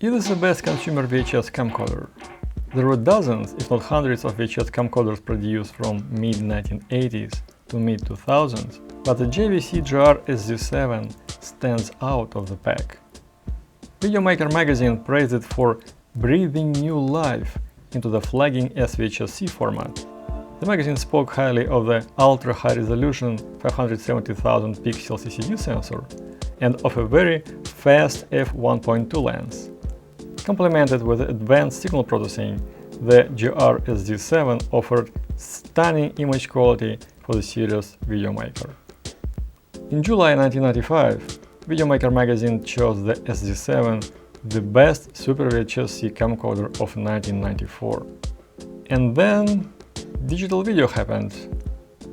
It is the best consumer VHS camcorder. There were dozens, if not hundreds, of VHS camcorders produced from mid-1980s to mid-2000s, but the JVC GR SZ7 stands out of the pack. Videomaker magazine praised it for breathing new life into the flagging SVHS-C format. The magazine spoke highly of the ultra-high-resolution 570,000 pixel CCD sensor and of a very fast f1.2 lens. Complemented with advanced signal processing, the GR SZ7 offered stunning image quality for the serious videomaker. In July 1995, Videomaker magazine chose the SZ7 the best Super VHS-C camcorder of 1994. And then digital video happened.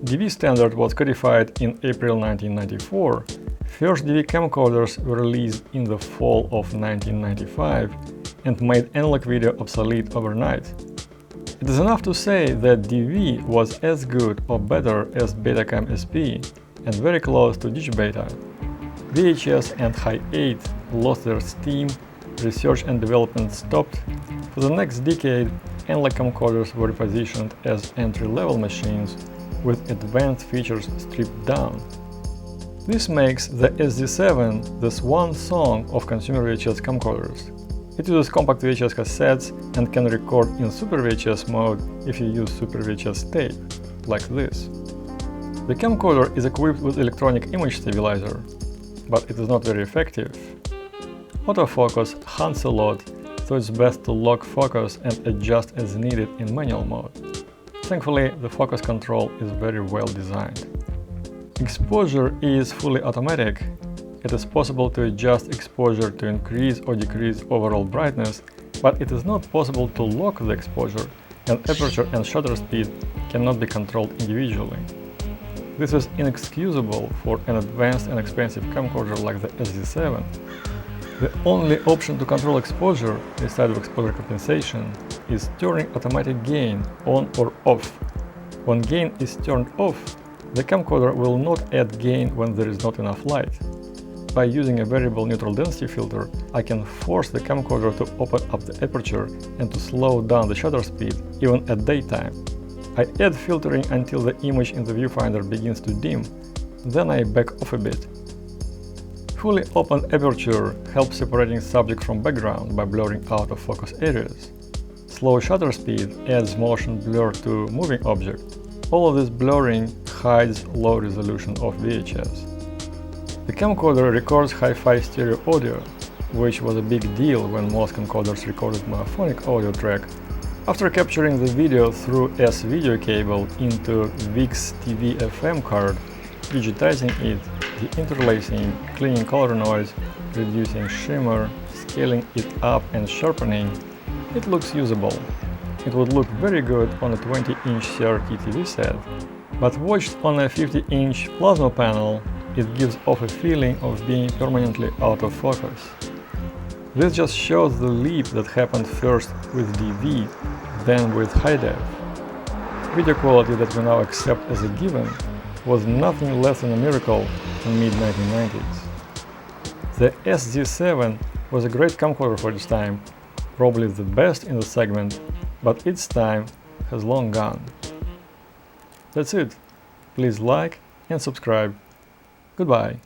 DV standard was codified in April 1994. First DV camcorders were released in the fall of 1995 and made analog video obsolete overnight. It is enough to say that DV was as good or better as Betacam SP and very close to DigiBeta. VHS and Hi8 lost their steam, research and development stopped. For the next decade, analog camcorders were repositioned as entry-level machines with advanced features stripped down. This makes the SZ7 the swan song of consumer VHS camcorders. It uses compact VHS cassettes and can record in Super VHS mode if you use Super VHS tape, like this. The camcorder is equipped with electronic image stabilizer, but it is not very effective. Autofocus hunts a lot, so it's best to lock focus and adjust as needed in manual mode. Thankfully, the focus control is very well designed. Exposure is fully automatic. It is possible to adjust exposure to increase or decrease overall brightness, but it is not possible to lock the exposure, and aperture and shutter speed cannot be controlled individually. This is inexcusable for an advanced and expensive camcorder like the SZ7. The only option to control exposure, instead of exposure compensation, is turning automatic gain on or off. When gain is turned off, the camcorder will not add gain when there is not enough light. By using a variable neutral density filter, I can force the camcorder to open up the aperture and to slow down the shutter speed even at daytime. I add filtering until the image in the viewfinder begins to dim, then I back off a bit. Fully open aperture helps separating subject from background by blurring out of focus areas. Slow shutter speed adds motion blur to moving object. All of this blurring hides low resolution of VHS. The camcorder records hi-fi stereo audio, which was a big deal when most camcorders recorded monophonic audio track. After capturing the video through S-video cable into VIX TV FM card, digitizing it, deinterlacing, cleaning color noise, reducing shimmer, scaling it up and sharpening, it looks usable. It would look very good on a 20-inch CRT TV set, but watched on a 50-inch plasma panel, it gives off a feeling of being permanently out of focus. This just shows the leap that happened first with DV, then with high-def. Video quality that we now accept as a given was nothing less than a miracle in mid-1990s. The SZ7 was a great camcorder for its time, probably the best in the segment, but its time has long gone. That's it. Please like and subscribe. Goodbye.